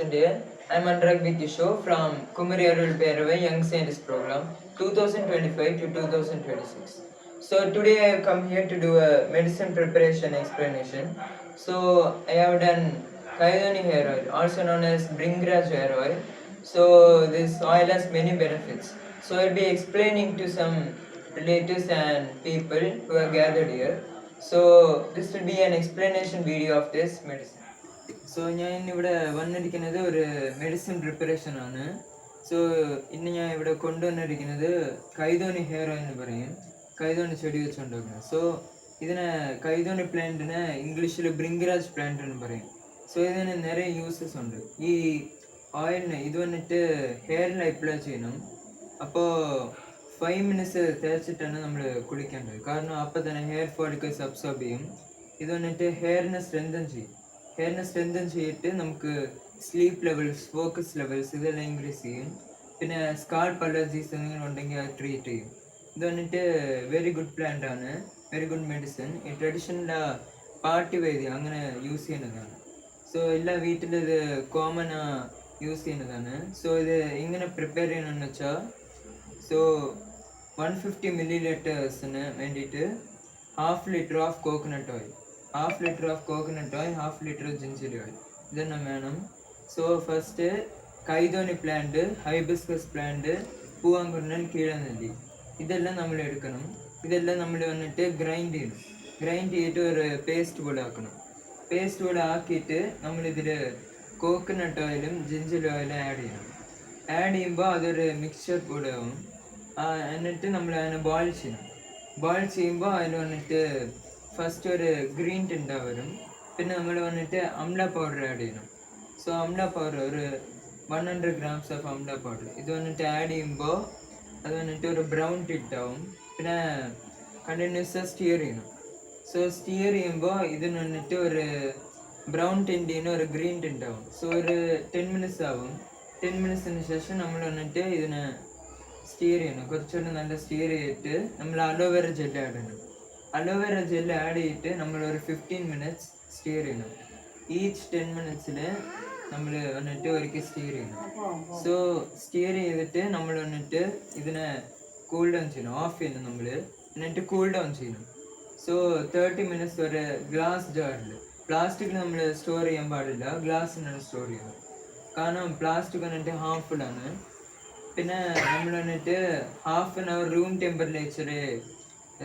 present here. I'm Anurag B. Kishore from Kumari Arul Peravai Young Scientist Program 2025 to 2026. So today I have come here to do a medicine preparation explanation. So I have done Kaidoni hair oil, also known as Bringraj hair oil. So this oil has many benefits. So I'll be explaining to some relatives and people who are gathered here. So this will be an explanation video of this medicine. So ഞാൻ ഇന്നിവിടെ വന്നിരിക്കുന്നത് ഒരു medicine preparation ആണ്. So ഇന്ന് ഞാൻ ഇവിടെ കൊണ്ടുവന്നിരിക്കുന്നത് കൈതോണി hair oil എന്ന് പറയും. കൈതോണി ചെടി വെച്ചുകൊണ്ടുവരുന്നത്. സോ ഇതിനെ കൈതോണി പ്ലാന്റിനെ ഇംഗ്ലീഷിൽ ബ്രിങ്കരാജ് പ്ലാന്റ് എന്ന് പറയും. സോ ഇതിന് നിറയെ യൂസസ് ഉണ്ട്. ഈ ഓയിലിന് ഇത് വന്നിട്ട് ഹെയറിൽ അപ്ലൈ ചെയ്യണം. അപ്പോൾ 5 minutes തേച്ചിട്ടാണ് നമ്മൾ കുളിക്കേണ്ടത്. കാരണം അപ്പോൾ തന്നെ ഹെയർ ഫോളിക്കൽസ് അബ്സോർബ് ചെയ്യും. ഇത് വന്നിട്ട് ഹെയറിനെ സ്ട്രെങ്തൻ ചെയ്യും. ഹെയറിനെ സ്ട്രെങ്തൻ ചെയ്തിട്ട് നമുക്ക് സ്ലീപ്പ് ലെവൽസ്, ഫോക്കസ് ലെവൽസ് ഇതെല്ലാം ഇൻക്രീസ് ചെയ്യും. പിന്നെ സ്കാൾപ്പ് അലർജീസ് എന്തെങ്കിലും ഉണ്ടെങ്കിൽ അത് ട്രീറ്റ് ചെയ്യും. ഇത് വന്നിട്ട് വെരി ഗുഡ് പ്ലാന്റ് ആണ്, വെരി ഗുഡ് മെഡിസിൻ. ഈ ട്രഡീഷണൽ പാർട്ടി വൈദ്യം അങ്ങനെ യൂസ് ചെയ്യുന്നതാണ്. സോ എല്ലാ വീട്ടിലും ഇത് കോമൺ യൂസ് ചെയ്യുന്നതാണ്. സോ ഇത് എങ്ങനെ പ്രിപ്പയർ ചെയ്യണമെന്ന് വെച്ചാൽ, സോ 150 milliliters വേണ്ടിയിട്ട് 1/2 liter of coconut oil, 1/2 liter of coconut oil, 1/2 liter ginger oil ഇതെല്ലാം വേണം. സോ ഫസ്റ്റ് കൈതോണി പ്ലാന്റ്, ഹൈബിസ്കസ് പ്ലാന്റ്, പൂവാങ്കുരുന്നൽ, കീഴനെല്ലി ഇതെല്ലാം നമ്മൾ എടുക്കണം. ഇതെല്ലാം നമ്മൾ വന്നിട്ട് ഗ്രൈൻഡ് ചെയ്യണം. ഗ്രൈൻഡ് ചെയ്തിട്ട് ഒരു പേസ്റ്റ് പോലെ ആക്കണം. പേസ്റ്റ് പോലെ ആക്കിയിട്ട് നമ്മളിതിൽ കോക്കനട്ട് ഓയിലും ജിഞ്ചർ ഓയിലും ആഡ് ചെയ്യണം. ആഡ് ചെയ്യുമ്പോൾ അതൊരു മിക്സ്ചർ പോലെ ആവും. എന്നിട്ട് നമ്മൾ അതിനെ ബോയിൽ ചെയ്യണം. ബോയിൽ ചെയ്യുമ്പോൾ അതിൽ വന്നിട്ട് ഫസ്റ്റ് ഒരു ഗ്രീൻ ടിൻഡ വരും. പിന്നെ നമ്മൾ വന്നിട്ട് അംല പൗഡർ ആഡ് ചെയ്യണം. സോ അംല പൗഡർ ഒരു 100 grams ഓഫ് അംല പൗഡർ ഇത് വന്നിട്ട് ആഡ് ചെയ്യുമ്പോൾ അത് വന്നിട്ട് ഒരു ബ്രൗൺ ടിൻറ്റ് ആവും. പിന്നെ കണ്ടിന്യൂസ് സ്റ്റിയർ ചെയ്യണം. സോ സ്റ്റിയർ ചെയ്യുമ്പോൾ ഇതിന് വന്നിട്ട് ഒരു ബ്രൗൺ ടിൻറ്റിന് ഒരു ഗ്രീൻ ടിൻറ്റ് ആവും. സോ ഒരു 10 minutes ആവും. 10 minutesന് ശേഷം നമ്മൾ വന്നിട്ട് ഇതിനെ സ്റ്റിയർ ചെയ്യണം. കുറച്ചുകൂടി നല്ല സ്റ്റിയർ ചെയ്തിട്ട് നമ്മൾ അലോവേര ജെല്ല് ആഡ് ചെയ്യണം. അലോവേര ജെല്ല് ആഡ് ചെയ്തിട്ട് നമ്മൾ ഒരു 15 minutes സ്റ്റിയർ ചെയ്യണം. ഈച്ച് 10 minutesൽ നമ്മൾ വന്നിട്ട് ഒരിക്കൽ സ്റ്റിയർ ചെയ്യണം. സോ സ്റ്റിയർ ചെയ്തിട്ട് നമ്മൾ വന്നിട്ട് ഇതിനെ കൂൾ ഡൗൺ ചെയ്യണം. ഓഫ് ചെയ്യണം നമ്മൾ. എന്നിട്ട് കൂൾ ഡൗൺ ചെയ്യണം. സോ 30 minutes ഒരു ഗ്ലാസ് ജാറിൽ, പ്ലാസ്റ്റിക്കിൽ നമ്മൾ സ്റ്റോർ ചെയ്യാൻ പാടില്ല, ഗ്ലാസ്സിനാണ് സ്റ്റോർ ചെയ്യുന്നത്. കാരണം പ്ലാസ്റ്റിക് വന്നിട്ട് ഹാർംഫുൾ ആണ്. പിന്നെ നമ്മൾ വന്നിട്ട് 1/2 hour റൂം ടെമ്പറേച്ചറിൽ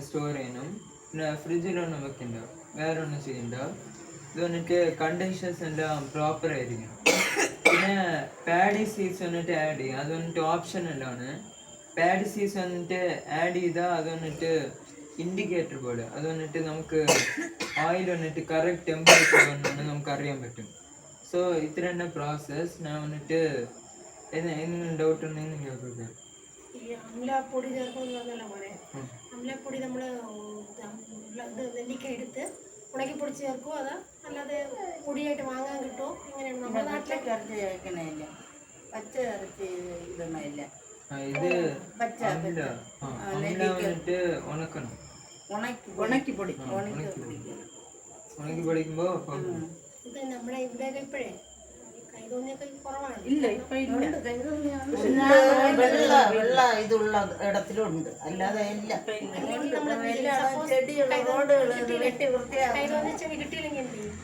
സ്റ്റോർ ചെയ്യണം. പിന്നെ ഫ്രിഡ്ജിലൊന്നും വെക്കണ്ട, വേറെ ഒന്നും ചെയ്യണ്ട. ഇത് വന്നിട്ട് കണ്ടീഷൻസ് എല്ലാം പ്രോപ്പർ ആയിരിക്കണം. പിന്നെ പാഡി സീഡ്സ് വന്നിട്ട് ആഡ് ചെയ്യും. അത് വന്നിട്ട് ഓപ്ഷനല്ലാണ്. പാഡി സീഡ്സ് വന്നിട്ട് ആഡ് ചെയ്താൽ അത് വന്നിട്ട് ഇൻഡിക്കേറ്റർ പോലെ, അത് വന്നിട്ട് നമുക്ക് ഓയിൽ വന്നിട്ട് കറക്റ്റ് ടെമ്പറേച്ചർ വന്നാണ് നമുക്ക് അറിയാൻ പറ്റും. സോ ഇത്ര തന്നെ പ്രോസസ്. ഞാൻ വന്നിട്ട് എന്തെങ്കിലും ഡൗട്ട് ഉണ്ടെങ്കിൽ കേൾക്കുക. ഈ അമ്ലപ്പൊടി ചേർക്കുന്നതല്ല പോലെ അമ്ലപ്പൊടി നമ്മൾ നെല്ലിക്ക എടുത്ത് ഉണക്കി പൊടിച്ച് ചേർക്കുമോ, അതാ അല്ലാതെ പൊടിയായിട്ട് വാങ്ങാൻ കിട്ടുമോ? എങ്ങനെയാണ് നമ്മുടെ നാട്ടിലേക്ക് ഇറച്ചി ചേർക്കണമില്ല, പച്ച ഇറച്ചി ഇടണമില്ല. ഇത് വന്നിട്ട് ഉണക്കണം. ഉണക്കി പൊടി ഉണക്കി പൊടിക്കുമ്പോ ഇത് നമ്മുടെ ഇവിടെയൊക്കെ ഇപ്പോഴേ കൈതോന്നിയൊക്കെ കുറവാണ്. ഇല്ല, ഇപ്പൊ വെള്ള ഇതുള്ള ഇടത്തിലുണ്ട്, അല്ലാതെ ഇല്ല. കൈതോന്നി ചെടി കിട്ടിയില്ലെങ്കിൽ എന്ത് ചെയ്യും?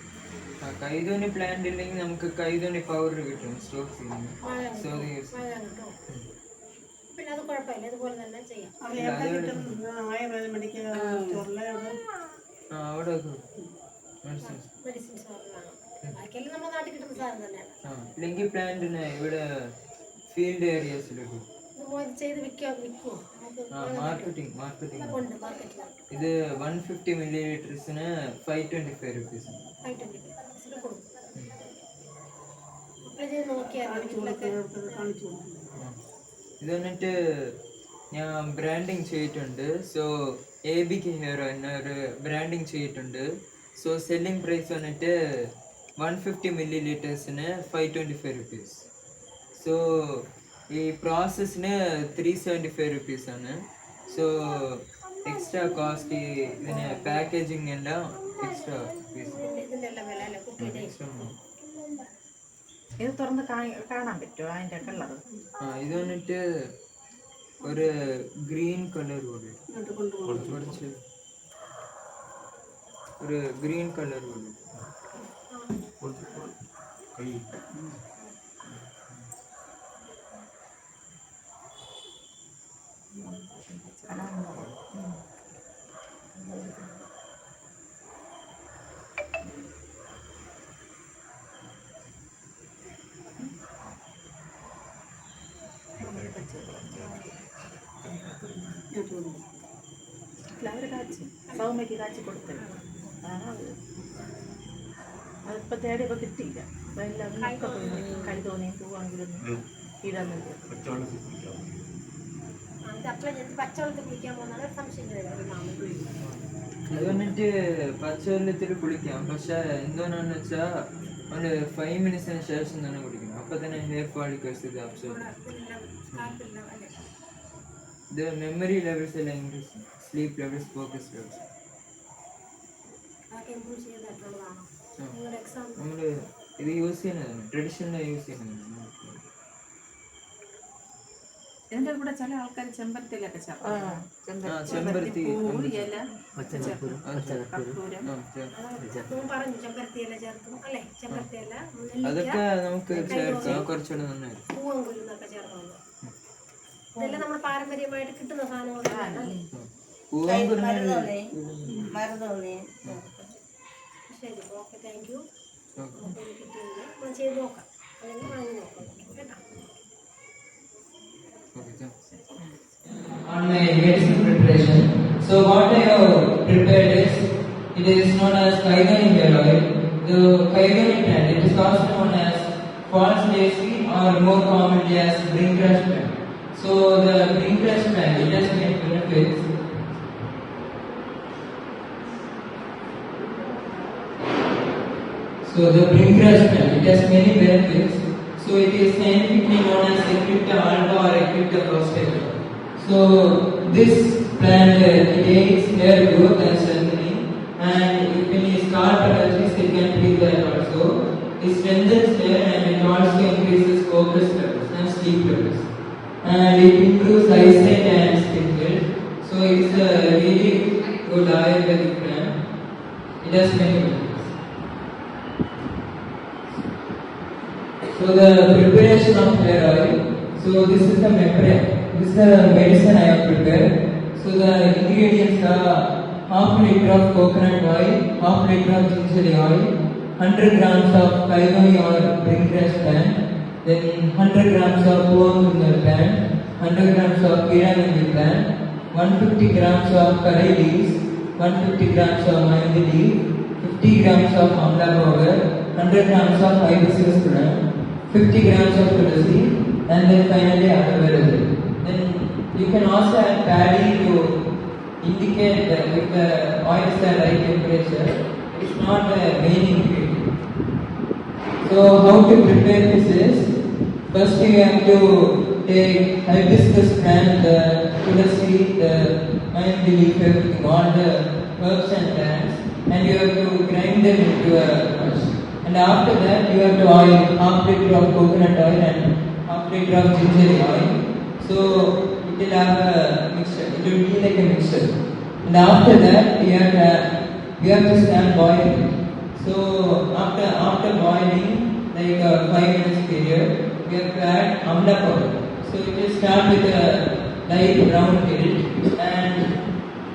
കൈതോണി പ്ലാന്റ് ഇല്ലെങ്കിൽ നമുക്ക് കൈതോണി പൗഡർ കിട്ടും സ്റ്റോക്ക് ചെയ്യുന്നു. വാങ്ങാൻ കിട്ടുമോ? പിന്നെ അത് കുഴപ്പമില്ല, ഇതുപോലെ തന്നെ ചെയ്യാം. അവിടെ മെഡിസിൻസ് ബാക്കിയെല്ലാം നമ്മുടെ നാട്ടിൽ കിട്ടുന്ന സാധനം തന്നെയാണ്. ലെങ്കി പ്ലാന്റിന് ഇവിടെ ഫീൽഡ് ഏരിയാസിലൊക്കെ ഇത് ചെയ്ത് വിൽക്കുമോ? മാർക്കറ്റിംഗ് ഉണ്ട് മാർക്കറ്റിലാണ്. ഇത് 150 millilitersന് 525 rupees. 525 കൊടുക്കും. അപ്ലൈ ചെയ്ത് നോക്കിയാൽ ഇത് വന്നിട്ട് ഞാൻ ബ്രാൻഡിങ് ചെയ്തിട്ടുണ്ട്. സോ ABK ഹെയർ ഒരു ബ്രാൻഡിങ് ചെയ്തിട്ടുണ്ട്. സോ സെല്ലിംഗ് പ്രൈസ് വന്നിട്ട് 150 millilitersന് 525 rupees. സോ ഈ പ്രോസസ്സിന് 375 rupees ആണ്. സോ എക്സ്ട്രാ കോസ്റ്റ്, ഇതിന് പാക്കേജിങ് എല്ലാം എക്സ്ട്രാ ഫീസ്. ഇതിൻ്റെ എല്ലാം വില അല്ലേ കുട്ടിയുടെ? ഇത് തുറന്ന് കാണാൻ പറ്റുമോ അതിന്റെ കളർ? ഇത് വന്നിട്ട് ഒരു ഗ്രീൻ കളർ പോലെ കുറച്ച് ഒരു ഗ്രീൻ കളർ പോലെ ഫ്ലവർ കാച്ചി സൗമ്യക്ക് കാച്ചി കൊടുത്തത് അതിപ്പോൾ തേടിയപ്പോൾ കിട്ടിയില്ല. അപ്പോൾ എല്ലാം കൈ തോന്നി പോവാണെങ്കിലൊന്നും ഇടാന്നുണ്ട്. പച്ചവെള്ളത്തിൽ കുളിക്കാൻ പോകുന്നതാണ് സംശയം. അത് വന്നിട്ട് പച്ചവെള്ളത്തിൽ കുളിക്കാം, പക്ഷെ എന്തോന്നാന്ന് വെച്ചാൽ ഒരു 5 മിനിറ്റ്സിന് ശേഷം തന്നെ കുടിക്കണം. അപ്പം തന്നെ ഹെയർ ഫോളിക്കൽസ് ഇത് അബ്സോർബ് ഇത് മെമ്മറി ലെവൽസ് എല്ലാം ഇൻക്രീസ് ചെയ്യും, സ്ലീപ്പ് ലെവൽസ്, ഫോക്കസ് ലെവൽസ്. നമ്മൾ ഇത് യൂസ് ചെയ്യുന്നതാണ്, ട്രഡീഷണൽ യൂസ് ചെയ്യുന്നതാണ്. ഇതിന്റെ കൂടെ ചില ആൾക്കാർ ചെമ്പരത്തിയിലൊക്കെ ചെമ്പരത്തി അതൊക്കെ നമുക്ക് ചേർക്കാം, കുറച്ചുകൂടെ നന്നായിരിക്കും. ഇതെല്ലാം നമ്മുടെ പാരമ്പര്യമായിട്ട് കിട്ടുന്ന സാധനങ്ങളാണ്. ശരി, ഓക്കെ, താങ്ക് യു. ചെയ്ത് നോക്കാം, അല്ലെങ്കിൽ വാങ്ങി നോക്കാം കേട്ടോ. On my medicine preparation, so what I have prepared is, it is known as Kaigani hair oil. The Kaigani plant, it is also known as false daisy or more commonly as bringgrass plant. So the bringgrass plant, it has many benefits. So the bringgrass plant, it has many benefits. So it is scientifically known as Eclipta alba or Eclipta prostrata. So this plant, it aids hair growth and strengthening, and if any scalp allergies, it can treat that also. It strengthens hair and it also increases focus levels and sleep levels. And it improves eyesight and skin health. So it's a really good Ayurvedic plant. It has many benefits. So the preparation of hair oil. So this is the medicine I have prepared. So the ingredients are half liter of coconut oil, half liter of ginger oil, 100 grams of kaigani or bringgrass plant, then 100 grams of poongunal plant, 100 grams of kiranandi plant, 150 grams of curry leaves, 150 grams of mehendi leaf, 50 grams of amla powder, 100 grams of hibiscus plant, 50 grams of tulsi, and then finally aloe vera gel. Then you can also add paddy to indicate that if the oil is at right temperature. It's not the main ingredient. So how to prepare this is, first you have to take hibiscus plant, the tulsi, the mehendi leaf, everything, all the herbs and plants, and you have to grind them into a mush. And after that, you have to oil half liter of coconut oil and half liter of ginger oil. So it will have a mixture. It will be like a mixture. And after that, we have to start boiling it. So after boiling, like a 5 minutes period, we have to add amla powder. So it will start with a light brown tint, and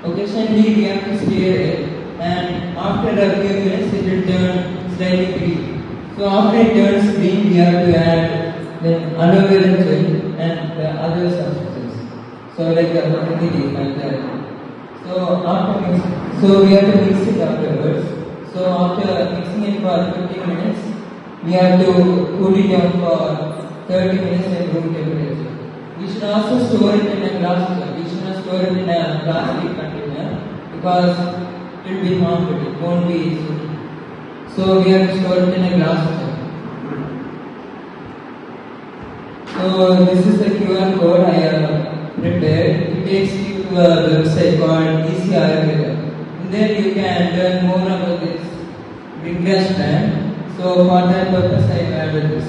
occasionally we have to stir it. And after a few minutes, it will turn slightly green. So after it turns green, we have to add then aloe vera gel and the other substances. So like the mehendi leaf and that. So we have to mix it afterwards. So after mixing it for 15 minutes, we have to cool it down for 30 minutes at room temperature. We should also store it in a glass. We should not store it in a plastic container because it will be harmful. It won't be easy. So we have to store it in a glass jar. So this is the QR code I have prepared. It takes you to a website called Easy Ayurveda. And then you can learn more about this bringgrass plant. So So for that purpose I added this.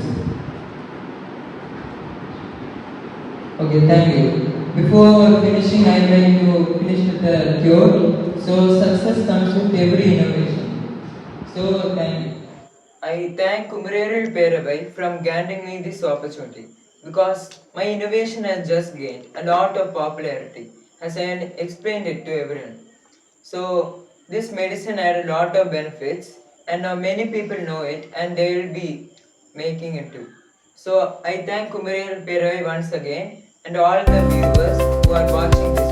Okay, thank you. Before finishing, I'd like to finish with the cure. So success comes with every innovation. So thank you. I thank Kumareril Peravai from granting me this opportunity because my innovation has just gained a lot of popularity as I explained it to everyone. So this medicine had a lot of benefits and now many people know it and they will be making it too. So I thank Kumareril Peravai once again and all the viewers who are watching this